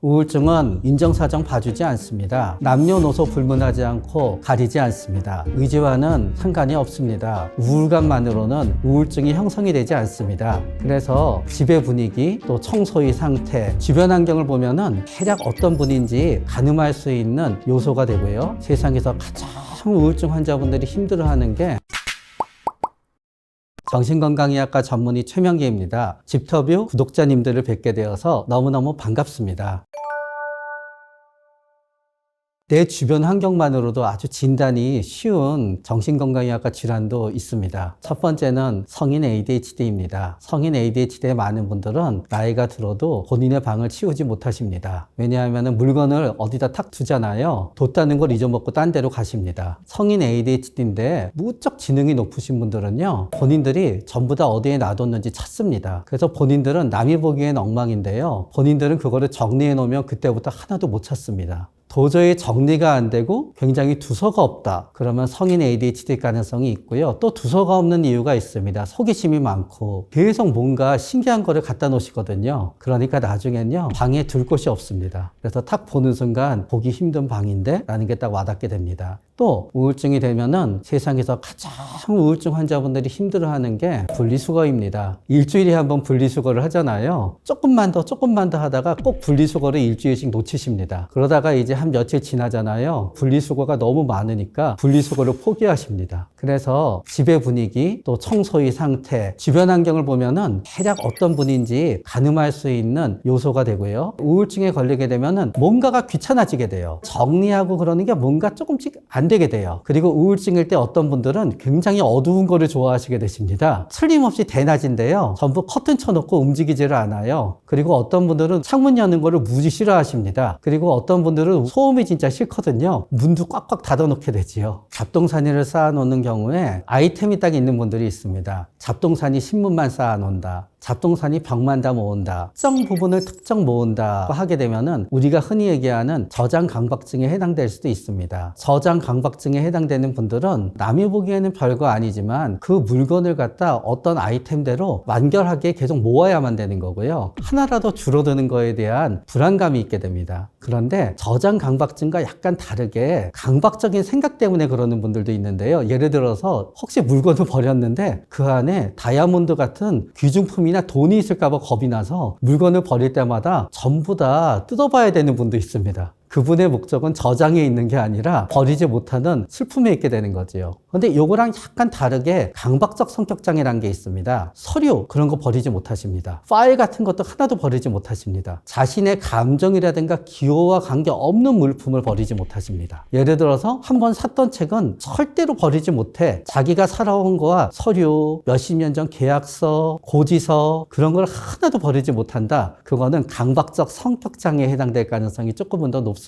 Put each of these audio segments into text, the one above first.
우울증은 인정사정 봐주지 않습니다. 남녀노소 불문하지 않고 가리지 않습니다. 의지와는 상관이 없습니다. 우울감만으로는 우울증이 형성이 되지 않습니다. 그래서 집의 분위기, 또 청소의 상태, 주변 환경을 보면은 대략 어떤 분인지 가늠할 수 있는 요소가 되고요. 세상에서 가장 우울증 환자분들이 힘들어하는 게 정신건강의학과 전문의 최명기입니다. 집터뷰 구독자님들을 뵙게 되어서 너무너무 반갑습니다. 내 주변 환경만으로도 아주 진단이 쉬운 정신건강의학과 질환도 있습니다. 첫 번째는 성인 ADHD입니다. 성인 ADHD의 많은 분들은 나이가 들어도 본인의 방을 치우지 못하십니다. 왜냐하면 물건을 어디다 탁 두잖아요. 뒀다는 걸 잊어먹고 딴 데로 가십니다. 성인 ADHD인데 무척 지능이 높으신 분들은요, 본인들이 전부 다 어디에 놔뒀는지 찾습니다. 그래서 본인들은 남이 보기엔 엉망인데요, 본인들은 그거를 정리해 놓으면 그때부터 하나도 못 찾습니다. 도저히 정리가 안 되고 굉장히 두서가 없다. 그러면 성인 ADHD 가능성이 있고요. 또 두서가 없는 이유가 있습니다. 호기심이 많고 계속 뭔가 신기한 거를 갖다 놓으시거든요. 그러니까 나중엔요, 방에 둘 곳이 없습니다. 그래서 탁 보는 순간 보기 힘든 방인데? 라는 게 딱 와닿게 됩니다. 또 우울증이 되면은 세상에서 가장 우울증 환자분들이 힘들어하는 게 분리수거입니다. 일주일에 한 번 분리수거를 하잖아요. 조금만 더 하다가 꼭 분리수거를 일주일씩 놓치십니다. 그러다가 이제 한 며칠 지나잖아요. 분리수거가 너무 많으니까 분리수거를 포기하십니다. 그래서 집의 분위기, 또 청소의 상태, 주변 환경을 보면은 대략 어떤 분인지 가늠할 수 있는 요소가 되고요. 우울증에 걸리게 되면은 뭔가가 귀찮아지게 돼요. 정리하고 그러는 게 뭔가 조금씩 안 되게 돼요. 그리고 우울증일 때 어떤 분들은 굉장히 어두운 거를 좋아하시게 되십니다. 틀림없이 대낮인데요, 전부 커튼 쳐놓고 움직이지를 않아요. 그리고 어떤 분들은 창문 여는 거를 무지 싫어하십니다. 그리고 어떤 분들은 소음이 진짜 싫거든요. 문도 꽉꽉 닫아놓게 되지요. 잡동사니를 쌓아놓는 경우에 아이템이 딱 있는 분들이 있습니다. 잡동사니 신문만 쌓아놓는다. 잡동사니 벽만 다 모은다. 특정 부분을 특정 모은다 하게 되면은 우리가 흔히 얘기하는 저장 강박증에 해당될 수도 있습니다. 저장 강박증에 해당되는 분들은 남이 보기에는 별거 아니지만 그 물건을 갖다 어떤 아이템대로 완결하게 계속 모아야만 되는 거고요. 하나라도 줄어드는 거에 대한 불안감이 있게 됩니다. 그런데 저장 강박증과 약간 다르게 강박적인 생각 때문에 그러는 분들도 있는데요. 예를 들어서 혹시 물건을 버렸는데 그 안에 다이아몬드 같은 귀중품이 돈이 있을까봐 겁이 나서 물건을 버릴 때마다 전부 다 뜯어봐야 되는 분도 있습니다. 그분의 목적은 저장에 있는 게 아니라 버리지 못하는 슬픔에 있게 되는 거지요. 근데 요거랑 약간 다르게 강박적 성격장애라는 게 있습니다. 서류 그런 거 버리지 못하십니다. 파일 같은 것도 하나도 버리지 못하십니다. 자신의 감정이라든가 기호와 관계없는 물품을 버리지 못하십니다. 예를 들어서 한번 샀던 책은 절대로 버리지 못해. 자기가 살아온 거와 서류, 몇십 년 전 계약서, 고지서 그런 걸 하나도 버리지 못한다. 그거는 강박적 성격장애에 해당될 가능성이 조금은 더 높습니다.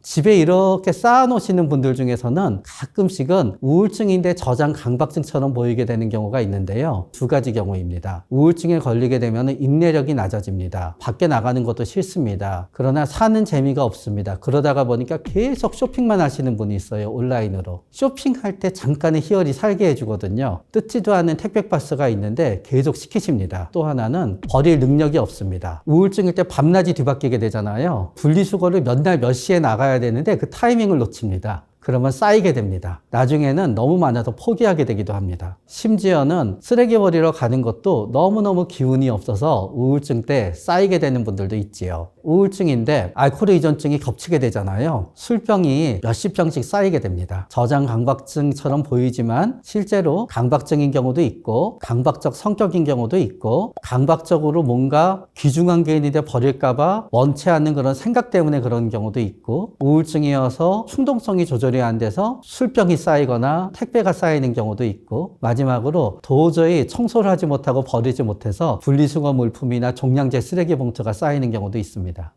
집에 이렇게 쌓아놓으시는 분들 중에서는 가끔씩은 우울증인데 저장 강박증처럼 보이게 되는 경우가 있는데요. 두 가지 경우입니다. 우울증에 걸리게 되면 인내력이 낮아집니다. 밖에 나가는 것도 싫습니다. 그러나 사는 재미가 없습니다. 그러다가 보니까 계속 쇼핑만 하시는 분이 있어요. 온라인으로. 쇼핑할 때 잠깐의 희열이 살게 해주거든요. 뜯지도 않는 택배 박스가 있는데 계속 시키십니다. 또 하나는 버릴 능력이 없습니다. 우울증일 때 밤낮이 뒤바뀌게 되잖아요. 분리수거를 몇 날 몇 시에 나가야 되는데 그 타이밍을 놓칩니다. 그러면 쌓이게 됩니다. 나중에는 너무 많아서 포기하게 되기도 합니다. 심지어는 쓰레기 버리러 가는 것도 너무너무 기운이 없어서 우울증 때 쌓이게 되는 분들도 있지요. 우울증인데 알코올 의존증이 겹치게 되잖아요. 술병이 몇십 병씩 쌓이게 됩니다. 저장 강박증처럼 보이지만 실제로 강박증인 경우도 있고 강박적 성격인 경우도 있고 강박적으로 뭔가 귀중한 게 있는데 버릴까봐 원치 않는 그런 생각 때문에 그런 경우도 있고 우울증이어서 충동성이 조절이 안 돼서 술병이 쌓이거나 택배가 쌓이는 경우도 있고 마지막으로 도저히 청소를 하지 못하고 버리지 못해서 분리수거 물품이나 종량제 쓰레기 봉투가 쌓이는 경우도 있습니다.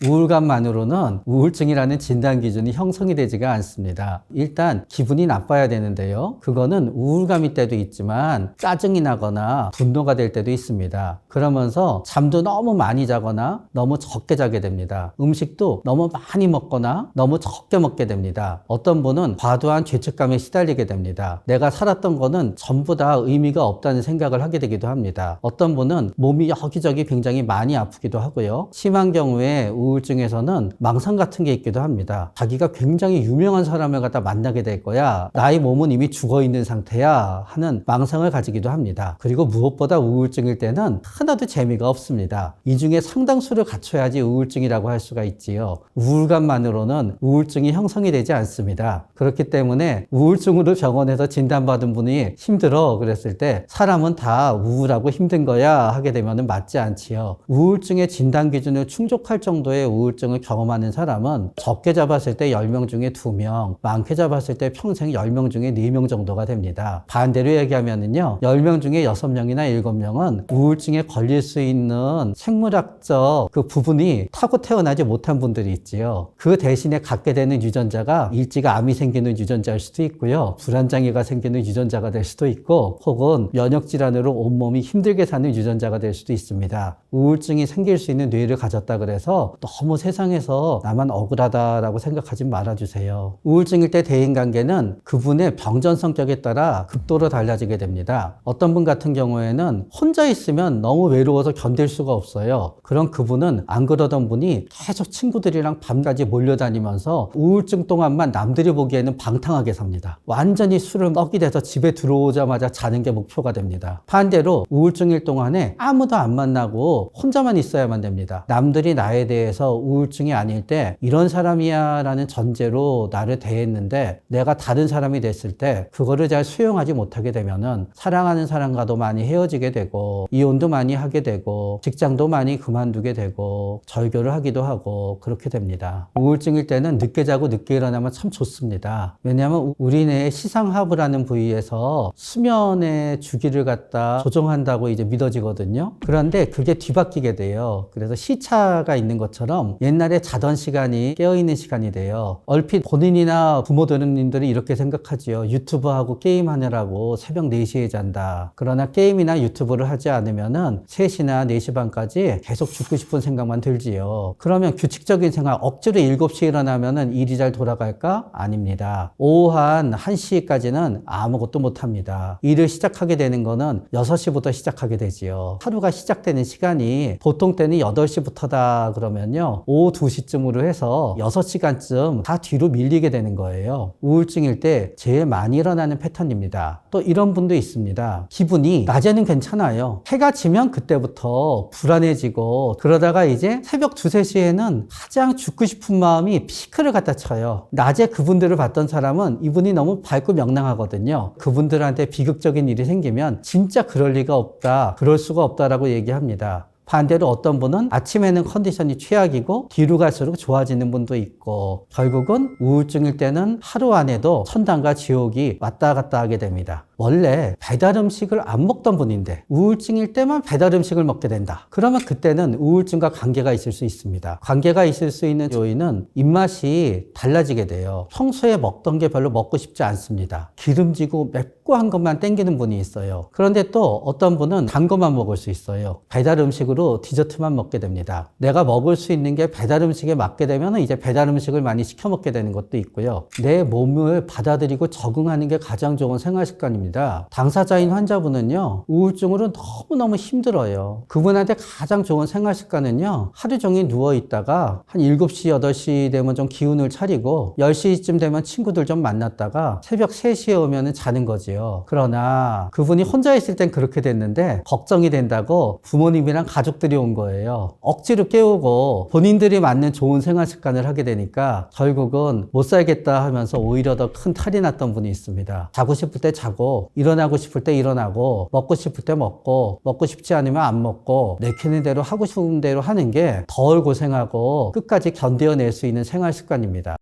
우울감만으로는 우울증이라는 진단 기준이 형성이 되지가 않습니다. 일단 기분이 나빠야 되는데요. 그거는 우울감일 때도 있지만 짜증이 나거나 분노가 될 때도 있습니다. 그러면서 잠도 너무 많이 자거나 너무 적게 자게 됩니다. 음식도 너무 많이 먹거나 너무 적게 먹게 됩니다. 어떤 분은 과도한 죄책감에 시달리게 됩니다. 내가 살았던 거는 전부 다 의미가 없다는 생각을 하게 되기도 합니다. 어떤 분은 몸이 여기저기 굉장히 많이 아프기도 하고요. 심한 경우에 우울증에서는 망상 같은 게 있기도 합니다. 자기가 굉장히 유명한 사람을 갖다 만나게 될 거야. 나의 몸은 이미 죽어 있는 상태야 하는 망상을 가지기도 합니다. 그리고 무엇보다 우울증일 때는 하나도 재미가 없습니다. 이 중에 상당수를 갖춰야지 우울증이라고 할 수가 있지요. 우울감만으로는 우울증이 형성이 되지 않습니다. 그렇기 때문에 우울증으로 병원에서 진단받은 분이 힘들어 그랬을 때 사람은 다 우울하고 힘든 거야 하게 되면 맞지 않지요. 우울증의 진단 기준을 충족할 정도의 우울증을 경험하는 사람은 적게 잡았을 때 10명 중에 2명, 많게 잡았을 때 평생 10명 중에 4명 정도가 됩니다. 반대로 얘기하면은요, 10명 중에 6명이나 7명은 우울증에 걸릴 수 있는 생물학적 그 부분이 타고 태어나지 못한 분들이 있지요. 그 대신에 갖게 되는 유전자가 일찍 암이 생기는 유전자일 수도 있고요. 불안장애가 생기는 유전자가 될 수도 있고, 혹은 면역질환으로 온몸이 힘들게 사는 유전자가 될 수도 있습니다. 우울증이 생길 수 있는 뇌를 가졌다 그래서 너무 세상에서 나만 억울하다라고 생각하지 말아주세요. 우울증일 때 대인관계는 그분의 병전 성격에 따라 극도로 달라지게 됩니다. 어떤 분 같은 경우에는 혼자 있으면 너무 외로워서 견딜 수가 없어요. 그럼 그분은 안 그러던 분이 계속 친구들이랑 밤까지 몰려다니면서 우울증 동안만 남들이 보기에는 방탕하게 삽니다. 완전히 술을 먹게 돼서 집에 들어오자마자 자는 게 목표가 됩니다. 반대로 우울증일 동안에 아무도 안 만나고 혼자만 있어야만 됩니다. 남들이 나에 대해서 우울증이 아닐 때 이런 사람이야 라는 전제로 나를 대했는데 내가 다른 사람이 됐을 때 그거를 잘 수용하지 못하게 되면은 사랑하는 사람과도 많이 헤어지게 되고 이혼도 많이 하게 되고 직장도 많이 그만두게 되고 절교를 하기도 하고 그렇게 됩니다. 우울증일 때는 늦게 자고 늦게 일어나면 참 좋습니다. 왜냐하면 우리 뇌의 시상하부라는 부위에서 수면의 주기를 갖다 조정한다고 이제 믿어지거든요. 그런데 그게 뒤바뀌게 돼요. 그래서 시차가 있는 것처럼 옛날에 자던 시간이 깨어있는 시간이 돼요. 얼핏 본인이나 부모님들이 이렇게 생각하지요. 유튜브하고 게임하느라고 새벽 4시에 잔다. 그러나 게임이나 유튜브를 하지 않으면은 3시나 4시 반까지 계속 죽고 싶은 생각만 들지요. 그러면 규칙적인 생활, 억지로 7시에 일어나면은 일이 잘 돌아갈까? 아닙니다. 오후 한 1시까지는 아무것도 못합니다. 일을 시작하게 되는 거는 6시부터 시작하게 되지요. 하루가 시작되는 시간이 보통 때는 8시부터다 그러면요. 오후 2시쯤으로 해서 6시간쯤 다 뒤로 밀리게 되는 거예요. 우울증일 때 제일 많이 일어나는 패턴입니다. 또 이런 분도 있습니다. 기분이 낮에는 괜찮아요. 해가 지면 그때부터 불안해지고 그러다가 이제 새벽 2, 3시에는 가장 죽고 싶은 마음이 피크를 갖다 쳐요. 낮에 그분들을 봤던 사람은 이분이 너무 밝고 명랑하거든요. 그분들한테 비극적인 일이 생기면 진짜 그럴 리가 없다, 그럴 수가 없다라고 얘기합니다. 반대로 어떤 분은 아침에는 컨디션이 최악이고 뒤로 갈수록 좋아지는 분도 있고 결국은 우울증일 때는 하루 안에도 천당과 지옥이 왔다 갔다 하게 됩니다. 원래 배달 음식을 안 먹던 분인데 우울증일 때만 배달 음식을 먹게 된다. 그러면 그때는 우울증과 관계가 있을 수 있습니다. 관계가 있을 수 있는 요인은 입맛이 달라지게 돼요. 평소에 먹던 게 별로 먹고 싶지 않습니다. 기름지고 맵고 한 것만 땡기는 분이 있어요. 그런데 또 어떤 분은 단 것만 먹을 수 있어요. 배달 음식으로 디저트만 먹게 됩니다. 내가 먹을 수 있는 게 배달 음식에 맞게 되면 이제 배달 음식을 많이 시켜 먹게 되는 것도 있고요. 내 몸을 받아들이고 적응하는 게 가장 좋은 생활 습관입니다. 당사자인 환자분은요, 우울증으로 너무너무 힘들어요. 그분한테 가장 좋은 생활 습관은요, 하루 종일 누워있다가 한 7시, 8시 되면 좀 기운을 차리고 10시쯤 되면 친구들 좀 만났다가 새벽 3시에 오면 자는 거지요. 그러나 그분이 혼자 있을 땐 그렇게 됐는데 걱정이 된다고 부모님이랑 가족들이 온 거예요. 억지로 깨우고 본인들이 맞는 좋은 생활 습관을 하게 되니까 결국은 못 살겠다 하면서 오히려 더 큰 탈이 났던 분이 있습니다. 자고 싶을 때 자고 일어나고 싶을 때 일어나고 먹고 싶을 때 먹고 먹고 싶지 않으면 안 먹고 내키는 대로 하고 싶은 대로 하는 게 덜 고생하고 끝까지 견뎌낼 수 있는 생활 습관입니다.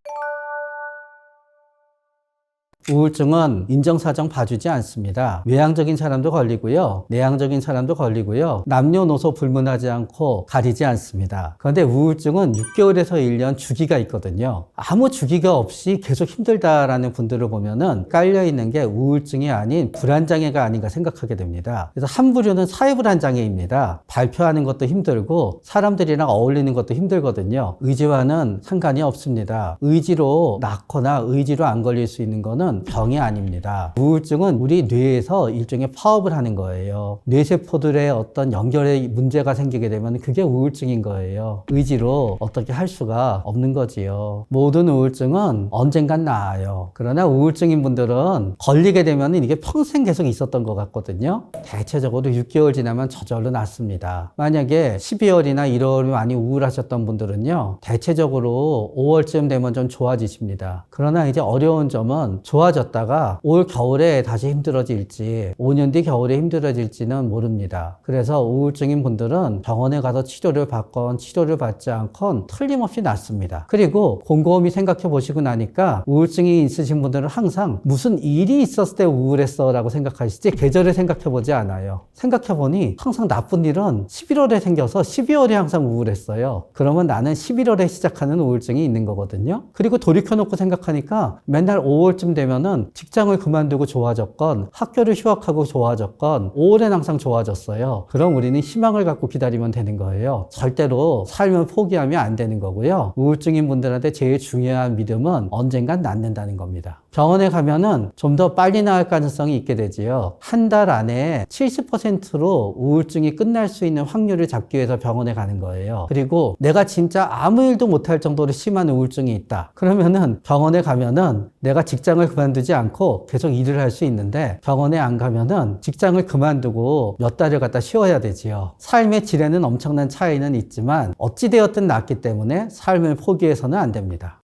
우울증은 인정사정 봐주지 않습니다. 외향적인 사람도 걸리고요. 내향적인 사람도 걸리고요. 남녀노소 불문하지 않고 가리지 않습니다. 그런데 우울증은 6개월에서 1년 주기가 있거든요. 아무 주기가 없이 계속 힘들다라는 분들을 보면은 깔려있는 게 우울증이 아닌 불안장애가 아닌가 생각하게 됩니다. 그래서 한 부류는 사회불안장애입니다. 발표하는 것도 힘들고 사람들이랑 어울리는 것도 힘들거든요. 의지와는 상관이 없습니다. 의지로 낫거나 의지로 안 걸릴 수 있는 거는 병이 아닙니다. 우울증은 우리 뇌에서 일종의 파업을 하는 거예요. 뇌세포들의 어떤 연결에 문제가 생기게 되면 그게 우울증인 거예요. 의지로 어떻게 할 수가 없는 거지요. 모든 우울증은 언젠간 나아요. 그러나 우울증인 분들은 걸리게 되면 이게 평생 계속 있었던 것 같거든요. 대체적으로 6개월 지나면 저절로 낫습니다. 만약에 12월이나 1월이 많이 우울하셨던 분들은요, 대체적으로 5월쯤 되면 좀 좋아지십니다. 그러나 이제 어려운 점은 좋아졌다가 올 겨울에 다시 힘들어질지 5년 뒤 겨울에 힘들어질지는 모릅니다. 그래서 우울증인 분들은 병원에 가서 치료를 받건 치료를 받지 않건 틀림없이 낫습니다. 그리고 곰곰이 생각해 보시고 나니까 우울증이 있으신 분들은 항상 무슨 일이 있었을 때 우울했어 라고 생각하시지 계절을 생각해 보지 않아요. 생각해 보니 항상 나쁜 일은 11월에 생겨서 12월에 항상 우울했어요. 그러면 나는 11월에 시작하는 우울증이 있는 거거든요. 그리고 돌이켜놓고 생각하니까 맨날 5월쯤 되면은 직장을 그만두고 좋아졌건 학교를 휴학하고 좋아졌건 5월엔 항상 좋아졌어요. 그럼 우리는 희망을 갖고 기다리면 되는 거예요. 절대로 삶을 포기하면 안 되는 거고요. 우울증인 분들한테 제일 중요한 믿음은 언젠간 낫는다는 겁니다. 병원에 가면은 좀 더 빨리 나을 가능성이 있게 되지요. 한 달 안에 70%로 우울증이 끝날 수 있는 확률을 잡기 위해서 병원에 가는 거예요. 그리고 내가 진짜 아무 일도 못할 정도로 심한 우울증이 있다. 그러면은 병원에 가면은 내가 직장을 그만두지 않고 계속 일을 할 수 있는데 병원에 안 가면은 직장을 그만두고 몇 달을 갖다 쉬어야 되지요. 삶의 질에는 엄청난 차이는 있지만 어찌되었든 낫기 때문에 삶을 포기해서는 안 됩니다.